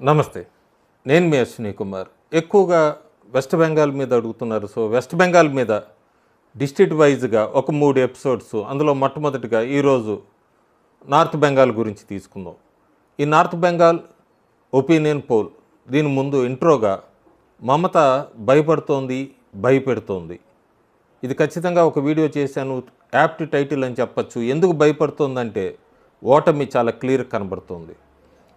నమస్తే. నేను మీ అశ్విని కుమార్. ఎక్కువగా వెస్ట్ బెంగాల్ మీద అడుగుతున్నారు. సో, వెస్ట్ బెంగాల్ మీద డిస్ట్రిక్ట్ వైజ్‌గా ఒక 3 ఎపిసోడ్స్. అందులో మొట్టమొదటిగా ఈరోజు నార్త్ బెంగాల్ గురించి తీసుకుందాం. ఈ నార్త్ బెంగాల్ ఒపీనియన్ పోల్ దీని ముందు ఇంట్రోగా మమత భయపడుతోంది, భయపెడుతోంది. ఇది ఖచ్చితంగా ఒక వీడియో చేశాను. యాప్ట్ టైటిల్ అని చెప్పొచ్చు. ఎందుకు భయపడుతోందంటే ఓటమి చాలా క్లియర్ కనబడుతోంది.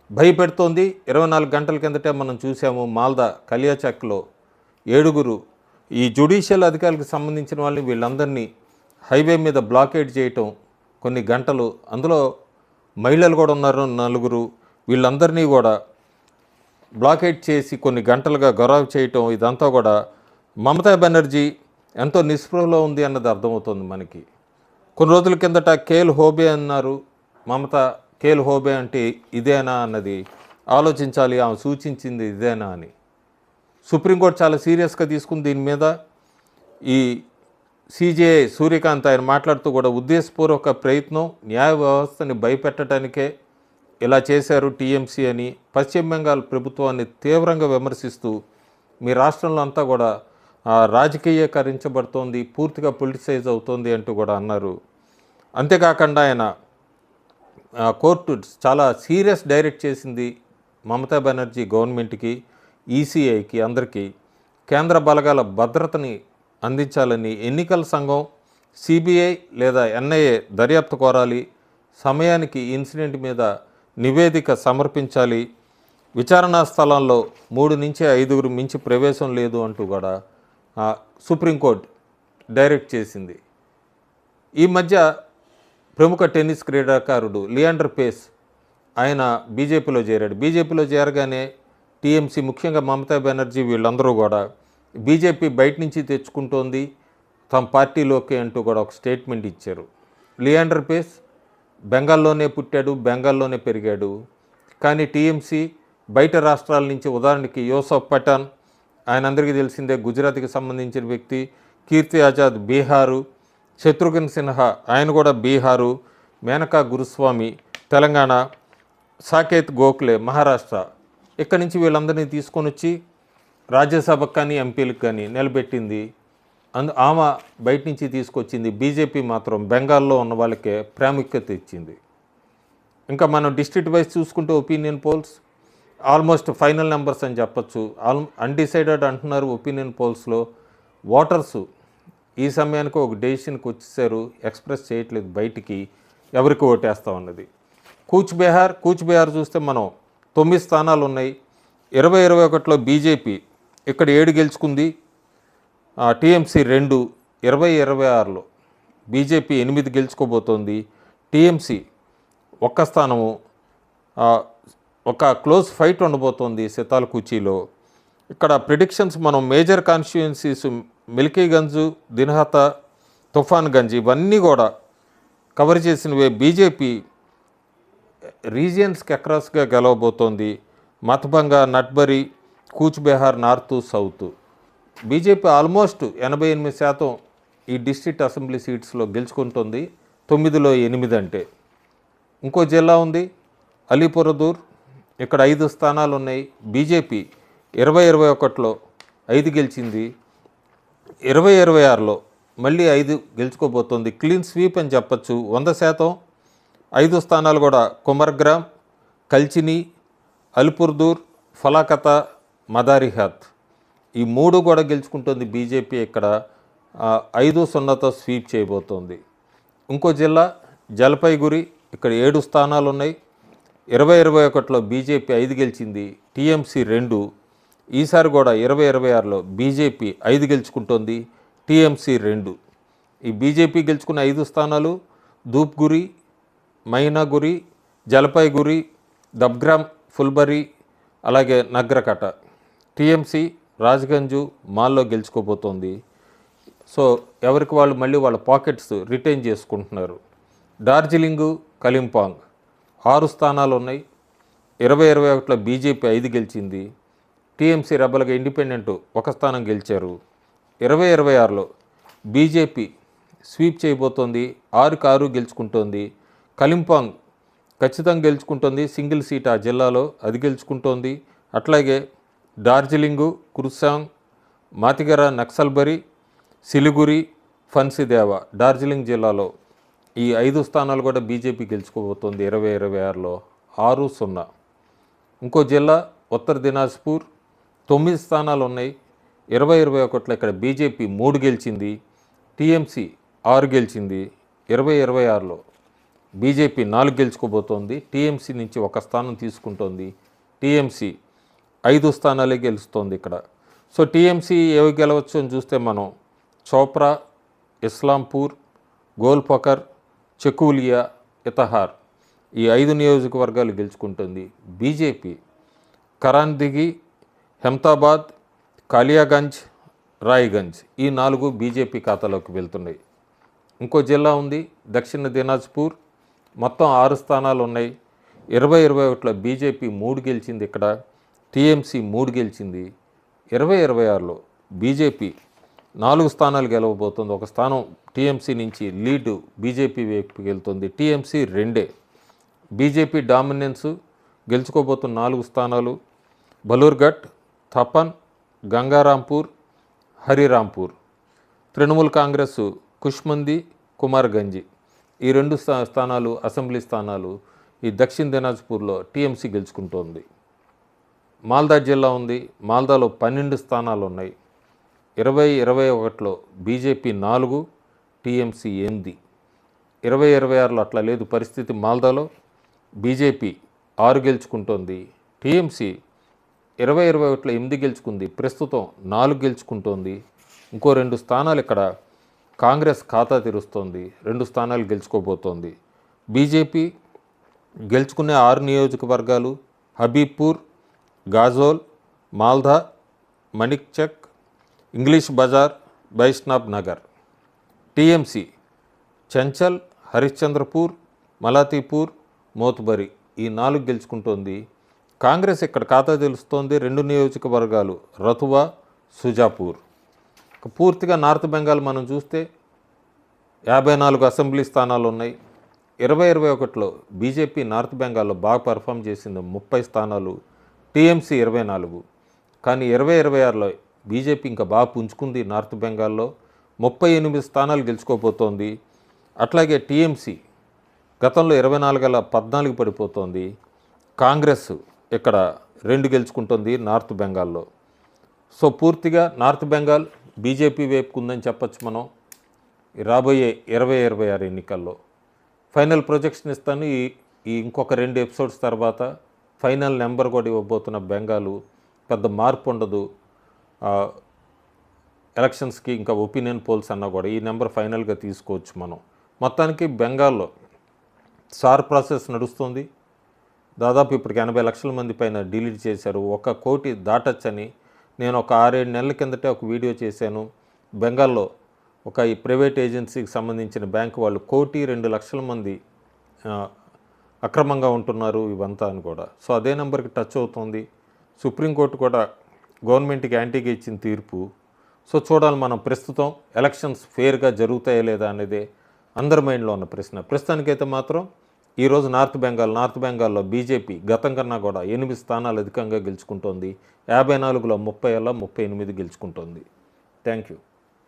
భయపెడుతోంది. 24 గంటల కిందటే మనం చూసాము మాల్దా కలియాచక్లో 7 ఈ జ్యుడిషియల్ అధికారులకు సంబంధించిన వాళ్ళని వీళ్ళందరినీ హైవే మీద బ్లాకేడ్ చేయటం కొన్ని గంటలు. అందులో మహిళలు కూడా ఉన్నారు 4. వీళ్ళందరినీ కూడా బ్లాకేడ్ చేసి కొన్ని గంటలుగా గొడవ చేయటం, ఇదంతా కూడా మమతా బెనర్జీ ఎంతో నిస్పృహలో ఉంది అన్నది అర్థమవుతుంది మనకి. కొన్ని రోజుల కిందట కేల్ హోబే అన్నారు. మమత కేల్ హోబే అంటే ఇదేనా అన్నది ఆలోచించాలి, ఆమె సూచించింది ఇదేనా అని. సుప్రీంకోర్టు చాలా సీరియస్గా తీసుకుని దీని మీద ఈ సిజేఐ సూర్యకాంత్ ఆయన మాట్లాడుతూ కూడా ఉద్దేశపూర్వక ప్రయత్నం, న్యాయ వ్యవస్థని భయపెట్టడానికే ఇలా చేశారు టీఎంసీ అని పశ్చిమ బెంగాల్ ప్రభుత్వాన్ని తీవ్రంగా విమర్శిస్తూ మీ రాష్ట్రంలో అంతా కూడా రాజకీయకరించబడుతోంది, పూర్తిగా పొలిటిసైజ్ అవుతోంది అంటూ కూడా అన్నారు. అంతేకాకుండా ఆయన కోర్టు చాలా సీరియస్ డైరెక్ట్ చేసింది మమతా బెనర్జీ గవర్నమెంట్కి, ఈసీఐకి, అందరికీ కేంద్ర బలగాల భద్రతని అందించాలని, ఎన్నికల సంఘం సిబిఐ లేదా ఎన్ఐఏ దర్యాప్తు కోరాలి, సమయానికి ఇన్సిడెంట్ మీద నివేదిక సమర్పించాలి, విచారణా స్థలంలో 3 నుంచి 5 మించి ప్రవేశం లేదు అంటూ కూడా సుప్రీంకోర్టు డైరెక్ట్ చేసింది. ఈ మధ్య ప్రముఖ టెన్నిస్ క్రీడాకారుడు లియాండర్ పేస్ ఆయన బీజేపీలో చేరాడు. బీజేపీలో చేరగానే టీఎంసీ ముఖ్యంగా మమతా బెనర్జీ వీళ్ళందరూ కూడా బీజేపీ బయట నుంచి తెచ్చుకుంటోంది తమ పార్టీలోకి అంటూ కూడా ఒక స్టేట్మెంట్ ఇచ్చారు. లియాండర్ పేస్ బెంగాల్లోనే పుట్టాడు, బెంగాల్లోనే పెరిగాడు. కానీ టీఎంసీ బయట రాష్ట్రాల నుంచి, ఉదాహరణకి యూసఫ్ పఠాన్ ఆయన అందరికీ తెలిసిందే, గుజరాత్కి సంబంధించిన వ్యక్తి, కీర్తి ఆజాద్ బీహారు, శత్రుఘ్న సిన్హా ఆయన కూడా బీహారు, మేనకా గురుస్వామి తెలంగాణ, సాకేత్ గోఖలే మహారాష్ట్ర, ఇక్కడి నుంచి వీళ్ళందరినీ తీసుకొని వచ్చి రాజ్యసభకు కానీ ఎంపీలకు కానీ నిలబెట్టింది. ఆమె బయట నుంచి తీసుకొచ్చింది. బీజేపీ మాత్రం బెంగాల్లో ఉన్న వాళ్ళకే ప్రాముఖ్యత ఇచ్చింది. ఇంకా మనం డిస్ట్రిక్ట్ వైజ్ చూసుకుంటే opinion polls almost final numbers అని చెప్పచ్చు. అన్డిసైడెడ్ అంటున్నారు ఒపీనియన్ పోల్స్లో. ఓటర్సు ఈ సమయానికి ఒక డెసిషన్కి వచ్చేసారు, ఎక్స్ప్రెస్ చేయట్లేదు బయటికి ఎవరికి ఓటేస్తామన్నది. కూచ్ బెహార్ చూస్తే మనం 9 స్థానాలు ఉన్నాయి. 2021లో బీజేపీ ఇక్కడ 7 గెలుచుకుంది, టీఎంసీ 2. 2026లో బీజేపీ 8 గెలుచుకోబోతోంది, టీఎంసీ 1 స్థానము. ఒక క్లోజ్ ఫైట్ ఉండబోతోంది సితాల్కుచీలో. ఇక్కడ ప్రిడిక్షన్స్ మనం మేజర్ కాన్స్టిట్యుయెన్సీస్ మిల్కీగంజ్, దిన్హత, తుఫాన్గంజ్ ఇవన్నీ కూడా కవర్ చేసినవే. బీజేపీ రీజియన్స్కి అక్రాస్గా గెలవబోతోంది. Mathabhanga, Natabari, Cooch Behar north, south. BJP almost 88% ఈ డిస్ట్రిక్ట్ అసెంబ్లీ సీట్స్లో గెలుచుకుంటుంది. 9లో 8 అంటే. ఇంకో జిల్లా ఉంది అలీపురదూర్, ఇక్కడ 5 స్థానాలు ఉన్నాయి. బీజేపీ 2021లో 5 గెలిచింది, 2026లో మళ్ళీ 5 గెలుచుకోబోతోంది. క్లీన్ స్వీప్ అని చెప్పచ్చు. 100% 5 స్థానాలు కూడా కుమర్గ్రామ్, కల్చిని, అలిపుర్దూర్, ఫలాకత, మదారిహాత్ ఈ 3 కూడా గెలుచుకుంటుంది బీజేపీ. ఇక్కడ 5-0తో స్వీప్ చేయబోతోంది. ఇంకో జిల్లా జల్పైగురి, ఇక్కడ 7 స్థానాలు ఉన్నాయి. 2021లో బీజేపీ 5 గెలిచింది, టీఎంసీ 2. ఈసారి కూడా 2026లో బీజేపీ 5 గెలుచుకుంటోంది, టీఎంసీ 2. ఈ బీజేపీ గెలుచుకున్న 5 స్థానాలు ధూప్గురి, మైనాగురి, జల్పైగురి, దబ్గ్రామ్, ఫుల్బరీ, అలాగే నగ్రకట. టీఎంసీ రాజ్గంజు, మాల్లో గెలుచుకోబోతోంది. సో ఎవరికి వాళ్ళు మళ్ళీ వాళ్ళ పాకెట్స్ రిటైన్ చేసుకుంటున్నారు. డార్జిలింగు, కలింపాంగ్ 6 స్థానాలు ఉన్నాయి. 2021లో బీజేపీ 5 గెలిచింది, టీఎంసీ రెబల్గా ఇండిపెండెంట్ 1 స్థానం గెలిచారు. 2026లో బీజేపీ స్వీప్ చేయబోతోంది, 6కి 6 గెలుచుకుంటోంది. కలింపాంగ్ ఖచ్చితంగా గెలుచుకుంటుంది, సింగిల్ సీట్ ఆ జిల్లాలో అది గెలుచుకుంటోంది. అట్లాగే డార్జిలింగు, కుర్సాంగ్, మాతిగర, నక్సల్బరి, సిలిగురి, ఫన్సిదేవ డార్జిలింగ్ జిల్లాలో ఈ 5 స్థానాలు కూడా బీజేపీ గెలుచుకోబోతోంది 2026లో 6-0. ఇంకో జిల్లా ఉత్తర దినాజ్పూర్ 9 స్థానాలు ఉన్నాయి. 2021లో ఇక్కడ బీజేపీ 3 గెలిచింది, టీఎంసీ 6 గెలిచింది. 2026లో బీజేపీ 4 గెలుచుకోబోతోంది, టీఎంసీ నుంచి 1 స్థానం తీసుకుంటోంది. టీఎంసీ 5 స్థానాలే గెలుస్తోంది ఇక్కడ. సో టీఎంసీ ఏవి గెలవచ్చు అని చూస్తే మనం చోప్రా, ఇస్లాంపూర్, గోల్పకర్, చెకూలియా, ఇతహార్ ఈ 5 నియోజకవర్గాలు గెలుచుకుంటుంది. బీజేపీ కరాందిగి, హెమ్తాబాద్, కాలియాగంజ్, రాయ్గంజ్ ఈ 4 బీజేపీ ఖాతాలోకి వెళ్తున్నాయి. ఇంకో జిల్లా ఉంది దక్షిణ దినాజ్పూర్, మొత్తం 6 స్థానాలు ఉన్నాయి. 2021లో బీజేపీ 3 గెలిచింది ఇక్కడ, టీఎంసీ 3 గెలిచింది. 2026లో బీజేపీ 4 స్థానాలు గెలవబోతుంది. 1 స్థానం టీఎంసీ నుంచి లీడ్ బీజేపీ వైపుకి వెళ్తుంది, టీఎంసీ 2. బీజేపీ డామినెన్స్ గెలుచుకోబోతున్న 4 స్థానాలు బలూర్ఘట్, థపన్, గంగారాంపూర్, హరిరాంపూర్. తృణమూల్ కాంగ్రెస్ కుష్మంది, కుమార్గంజ్ ఈ 2 స్థానాలు అసెంబ్లీ స్థానాలు ఈ దక్షిణ దినాజ్పూర్లో టీఎంసీ గెలుచుకుంటోంది. మాల్దా జిల్లా ఉంది, మాల్దాలో 12 స్థానాలు ఉన్నాయి. 2021లో బీజేపీ 4, టీఎంసీ 8. 2026లో అట్లా లేదు పరిస్థితి. మాల్దాలో బీజేపీ 6 గెలుచుకుంటోంది, టీఎంసీ 2021లో 8 గెలుచుకుంది, ప్రస్తుతం 4 గెలుచుకుంటోంది. ఇంకో 2 స్థానాలు ఇక్కడ కాంగ్రెస్ ఖాతా తెరుస్తోంది, 2 స్థానాలు గెలుచుకోబోతోంది. బీజేపీ గెలుచుకునే 6 నియోజకవర్గాలు హబీబ్పూర్, గాజోల్, మాల్దా, మణిక్చక్, ఇంగ్లీష్ బజార్, వైష్ణవ్ నగర్. టీఎంసీ చంచల్, హరిశ్చంద్రపూర్, మలాతీపూర్, మోత్బరి ఈ 4 గెలుచుకుంటోంది. కాంగ్రెస్ ఇక్కడ ఖాతా తెలుస్తోంది 2 నియోజకవర్గాలు రతువా, సుజాపూర్. పూర్తిగా నార్త్ బెంగాల్ మనం చూస్తే 54 అసెంబ్లీ స్థానాలు ఉన్నాయి. 2021లో బీజేపీ నార్త్ బెంగాల్లో బాగా పర్ఫామ్ చేసింది, 30 స్థానాలు, టీఎంసీ 24. కానీ 2026లో బీజేపీ ఇంకా బాగా పుంజుకుంది నార్త్ బెంగాల్లో, 38 స్థానాలు గెలుచుకోబోతోంది. అట్లాగే టీఎంసీ గతంలో 24 పడిపోతోంది. కాంగ్రెస్ ఇక్కడ 2 గెలుచుకుంటుంది నార్త్ బెంగాల్లో. సో పూర్తిగా నార్త్ బెంగాల్ బీజేపీ వైపుకు ఉందని చెప్పచ్చు మనం రాబోయే 2026 ఎన్నికల్లో. ఫైనల్ ప్రొజెక్షన్ ఇస్తాను ఈ ఇంకొక 2 ఎపిసోడ్స్ తర్వాత. ఫైనల్ నెంబర్ కూడా ఇవ్వబోతున్న బెంగాలు, పెద్ద మార్పు ఉండదు. ఎలక్షన్స్కి ఇంకా ఒపీనియన్ పోల్స్ అన్నా కూడా ఈ నెంబర్ ఫైనల్గా తీసుకోవచ్చు మనం. మొత్తానికి బెంగాల్లో సార్ ప్రాసెస్ నడుస్తుంది. దాదాపు ఇప్పటికి 80 లక్షల మంది పైన డిలీట్ చేశారు. 1 కోటి దాటచ్చని నేను ఒక 6-7 నెలల కిందటే ఒక వీడియో చేశాను. బెంగాల్లో ఈ ప్రైవేట్ ఏజెన్సీకి సంబంధించిన బ్యాంకు వాళ్ళు 1,02,00,000 మంది అక్రమంగా ఉంటున్నారు ఇవంతా అని కూడా. సో అదే నెంబర్కి టచ్ అవుతుంది. సుప్రీంకోర్టు కూడా గవర్నమెంట్కి యాంటీగా ఇచ్చిన తీర్పు. సో చూడాలి మనం ప్రస్తుతం ఎలక్షన్స్ ఫెయిర్గా జరుగుతాయా లేదా అనేదే అందరి మైండ్లో ఉన్న ప్రశ్న. ప్రస్తుతానికైతే మాత్రం ఈరోజు నార్త్ బెంగాల్లో బీజేపీ గతం కన్నా కూడా 8 స్థానాలు అధికంగా గెలుచుకుంటోంది. 54లో 30 38 గెలుచుకుంటోంది. Thank you.